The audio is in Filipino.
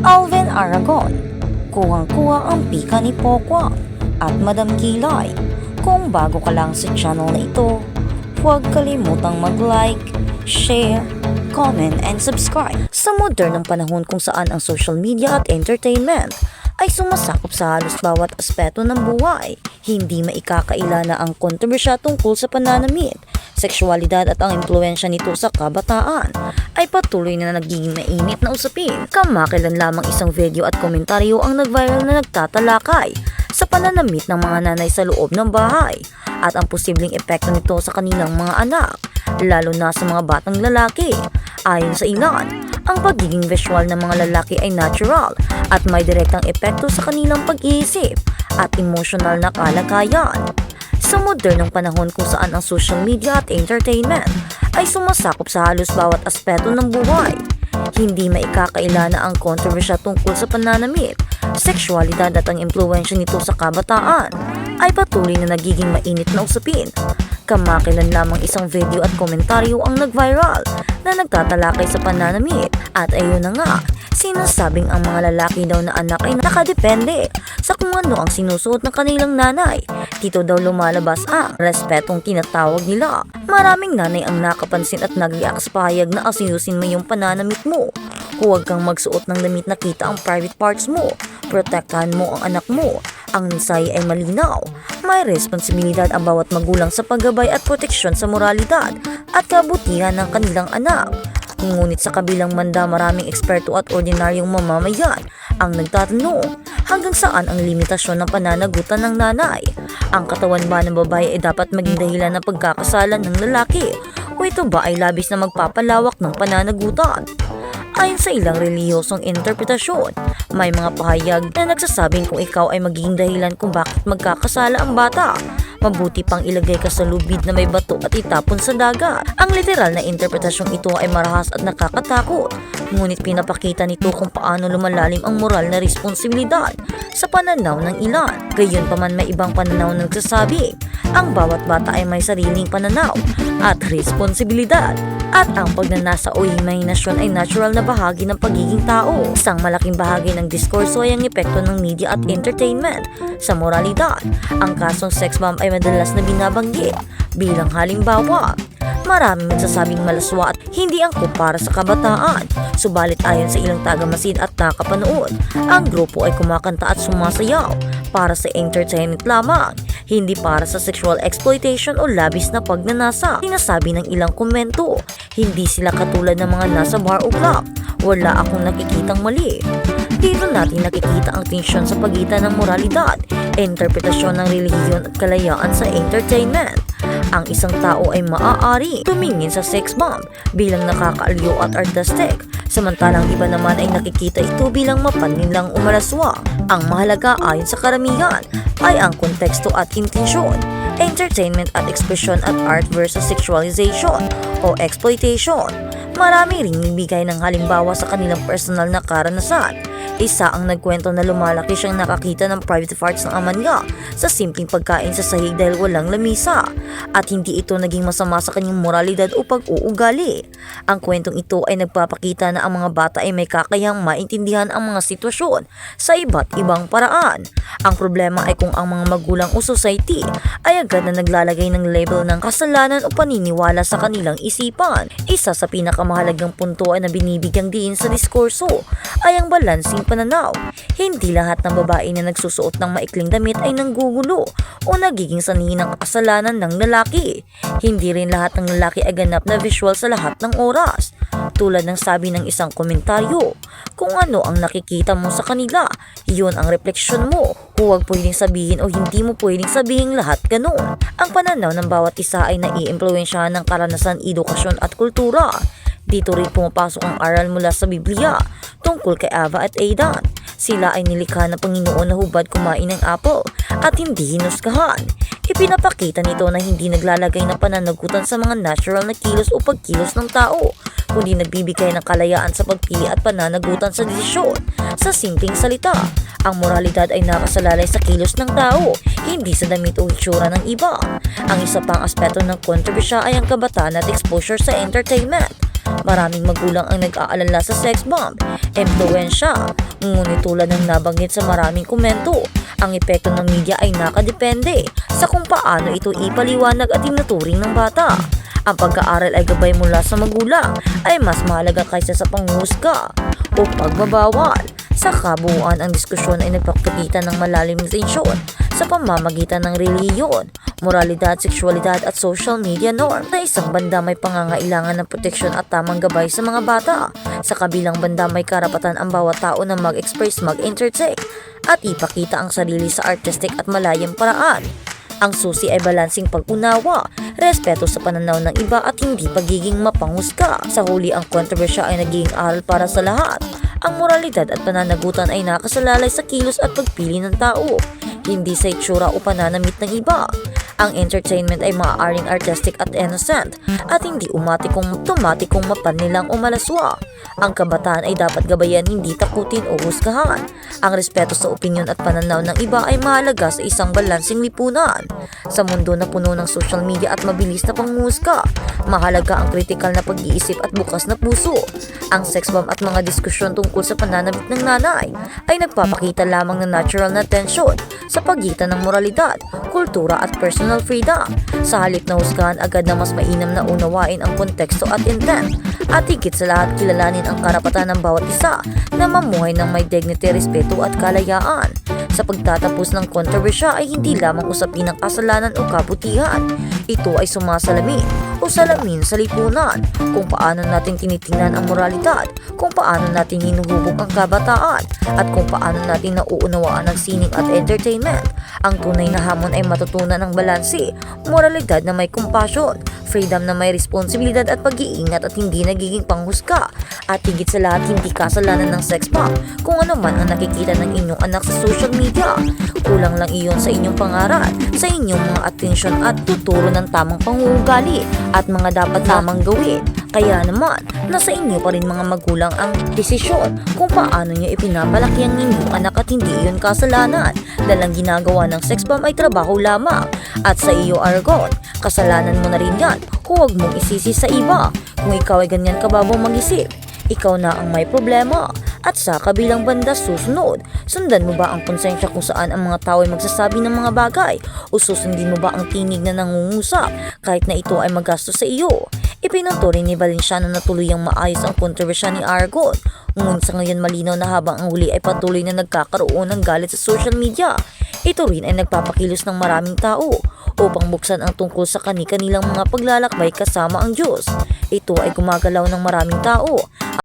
Alvin Aragon, kuhang-kuha ang pika ni Pokwang at Madam Kilay. Kung bago ka lang sa channel na ito, huwag kalimutang mag-like, share, comment, and subscribe. Sa modernong panahon kung saan ang social media at entertainment ay sumasakop sa halos bawat aspeto ng buhay, hindi maikakaila na ang kontrobersya tungkol sa pananamit, sexualidad at ang impluensya nito sa kabataan ay patuloy na nagiging mainit na usapin. Kamakailan lamang isang video at komentaryo ang nag-viral na nagtatalakay sa pananamit ng mga nanay sa loob ng bahay at ang posibleng epekto nito sa kanilang mga anak, lalo na sa mga batang lalaki. Ayon sa ilan, ang pagiging visual ng mga lalaki ay natural at may direktang epekto sa kanilang pag-iisip at emosyonal na kalagayan. Sa modernong panahon kung saan ang social media at entertainment ay sumasakop sa halos bawat aspeto ng buhay, hindi maikakaila na ang kontrobersya tungkol sa pananamit, sexualidad at ang impluensya nito sa kabataan ay patuloy na nagiging mainit na usapin. Kamakailan lamang isang video at komentaryo ang nag-viral na nagtatalakay sa pananamit at ayun na nga, sinasabing ang mga lalaki daw na anak ay nakadepende sa kung ano ang sinusuot ng kanilang nanay. Dito daw lumalabas ang respetong tinatawag nila. Maraming nanay ang nakapansin at nag-react sa pahayag na asyusin mo yung pananamit mo. Huwag kang magsuot ng damit na kita ang private parts mo. Protektahan mo ang anak mo. Ang mensahe ay malinaw. May responsibilidad ang bawat magulang sa paggabay at proteksyon sa moralidad at kabutihan ng kanilang anak. Ngunit sa kabilang banda, maraming eksperto at ordinaryong mamamayan ang nagtatanong hanggang saan ang limitasyon ng pananagutan ng nanay. Ang katawan ba ng babae ay dapat maging dahilan ng pagkakasalan ng lalaki o ito ba ay labis na magpapalawak ng pananagutan? Ayon sa ilang relihiyosong interpretasyon, may mga pahayag na nagsasabing kung ikaw ay magiging dahilan kung bakit magkakasala ang bata, mabuti pang ilagay ka sa lubid na may bato at itapon sa dagat. Ang literal na interpretasyong ito ay marahas at nakakatakot, ngunit pinapakita nito kung paano lumalalim ang moral na responsibilidad sa pananaw ng ilan. Gayunpaman, may ibang pananaw na nagsasabi ang bawat bata ay may sariling pananaw at responsibilidad at ang pagnanasa o imahinasyon ay natural na bahagi ng pagiging tao. Isang malaking bahagi ng diskurso ay ang epekto ng media at entertainment sa moralidad. Ang kasong sex bomb ay madalas na binabanggit bilang halimbawa. Maraming nagsasabing malaswa at hindi angkop para sa kabataan. Subalit ayon sa ilang tagamasid at nakapanood, ang grupo ay kumakanta at sumasayaw para sa entertainment lamang, hindi para sa sexual exploitation o labis na pagnanasa. Sinasabi ng ilang komento, hindi sila katulad ng mga nasa bar o club. Wala akong nakikitang mali. Dito natin nakikita ang tensyon sa pagitan ng moralidad, interpretasyon ng relihiyon at kalayaan sa entertainment. Ang isang tao ay maaari tumingin sa sex bomb bilang nakakaaliw at artistic, samantalang iba naman ay nakikita ito bilang mapaninlang umalaswa. Ang mahalaga ayon sa karamihan ay ang konteksto at intensyon, entertainment at expression at art versus sexualization o exploitation. Marami ring nagbigay ng halimbawa sa kanilang personal na karanasan. Isa ang nagkwento na lumalaki siyang nakakita ng private parts ng ama niya sa simpleng pagkain sa sahig dahil walang lamisa at hindi ito naging masama sa kanyang moralidad o pag-uugali. Ang kwentong ito ay nagpapakita na ang mga bata ay may kakayahang maintindihan ang mga sitwasyon sa iba't ibang paraan. Ang problema ay kung ang mga magulang o society ay agad na naglalagay ng label ng kasalanan o paniniwala sa kanilang isipan. Isa sa pinakamahalagang punto ay na binibigyang diin sa diskurso ay ang balansing pananaw. Hindi lahat ng babae na nagsusuot ng maikling damit ay nanggugulo o nagiging sanhi ng kasalanan ng lalaki. Hindi rin lahat ng lalaki ay ganap na visual sa lahat ng oras. Tulad ng sabi ng isang komentaryo, kung ano ang nakikita mo sa kanila, iyon ang refleksyon mo. Huwag pwedeng sabihin o hindi mo pwedeng sabihin lahat ganun. Ang pananaw ng bawat isa ay naiimpluwensyahan ng karanasan, edukasyon at kultura. Dito rin pumapasok ang aral mula sa Biblia tungkol kay Ava at Adan. Sila ay nilikha ng Panginoon na hubad kumain ng apple at hindi hinusgahan. Ipinapakita nito na hindi naglalagay ng pananagutan sa mga natural na kilos o pagkilos ng tao, kundi nagbibigay ng kalayaan sa pagpili at pananagutan sa desisyon. Sa simpleng salita, ang moralidad ay nakasalalay sa kilos ng tao, hindi sa damit o itsura ng iba. Ang isa pang aspeto ng kontrobersya ay ang kabataan at exposure sa entertainment. Maraming magulang ang nag-aalala sa sex bomb, impluwensya. Ngunit tulad ng nabanggit sa maraming komento, ang epekto ng media ay nakadepende sa kung paano ito ipaliwanag at tinuturing ng bata. Ang pag-aaral ay gabay mula sa magulang ay mas mahalaga kaysa sa panghusga o pagbabawal. Sa kabuuan, ang diskusyon ay nagpapakita ng malalim na tensyon sa pamamagitan ng relihiyon, moralidad, sexualidad at social media norm. Sa isang banda may pangangailangan ng proteksyon at tamang gabay sa mga bata. Sa kabilang banda may karapatan ang bawat tao na mag-express, mag-intersect at ipakita ang sarili sa artistic at malayang paraan. Ang susi ay balansing pag-unawa, respeto sa pananaw ng iba at hindi pagiging mapanghusga. Sa huli, ang kontrobersya ay naging aral para sa lahat. Ang moralidad at pananagutan ay nakasalalay sa kilos at pagpili ng tao, hindi sa itsura o pananamit ng iba. Ang entertainment ay maaaring artistic at innocent at hindi automatikong mapannilang o malaswa. Ang kabataan ay dapat gabayan, hindi takutin o husgahan. Ang respeto sa opinyon at pananaw ng iba ay mahalaga sa isang balansing lipunan. Sa mundo na puno ng social media at mabilis na panghusga, mahalaga ang kritikal na pag-iisip at bukas na puso. Ang sex bomb at mga diskusyon tungkol sa pananamit ng nanay ay nagpapakita lamang ng natural na tensyon sa pagitan ng moralidad, kultura at personal freedom. Sa halip na husgahan, agad na mas mainam na unawain ang konteksto at intent, at higit sa lahat kilalanin ang karapatan ng bawat isa na mamuhay ng may dignity, respeto at kalayaan. Sa pagtatapos ng kontrobersya ay hindi lamang usapin ng kasalanan o kabutihan. Ito ay sumasalamin o salamin sa lipunan, kung paano natin tinitingnan ang moralidad, kung paano natin hinuhubog ang kabataan, at kung paano natin nauunawaan ang sining at entertainment. Ang tunay na hamon ay matutunan ng balanse, moralidad na may compassion, freedom na may responsibilidad at pag-iingat at hindi nagiging panghusga, at higit sa lahat hindi kasalanan ng sex bomb kung ano man ang nakikita ng inyong anak sa social media. Kulang lang iyon sa inyong pangaral, sa inyong mga atensyon at tuturo ng tamang panguugali at mga dapat lamang gawin. Kaya naman, nasa inyo pa rin mga magulang ang desisyon kung paano nyo ipinapalaki ang inyong anak at hindi iyon kasalanan. Dahil ang ginagawa ng sex bomb ay trabaho lamang. At sa iyo, Argon, kasalanan mo na rin yan. Huwag mong isisi sa iba. Kung ikaw ay ganyan kababong mag-isip, ikaw na ang may problema. At sa kabilang banda, susunod, sundan mo ba ang konsensya kung saan ang mga tao ay magsasabi ng mga bagay? O susundin mo ba ang tinig na nangungusap kahit na ito ay magastos sa iyo? Ipinunto rin ni Valenciano na tuluyang maayos ang kontrobersya ni Argon. Ngunit sa ngayon malinaw na habang ang huli ay patuloy na nagkakaroon ng galit sa social media, ito rin ay nagpapakilos ng maraming tao upang buksan ang tungkol sa kanilang mga paglalakbay kasama ang Diyos. Ito ay gumagalaw ng maraming tao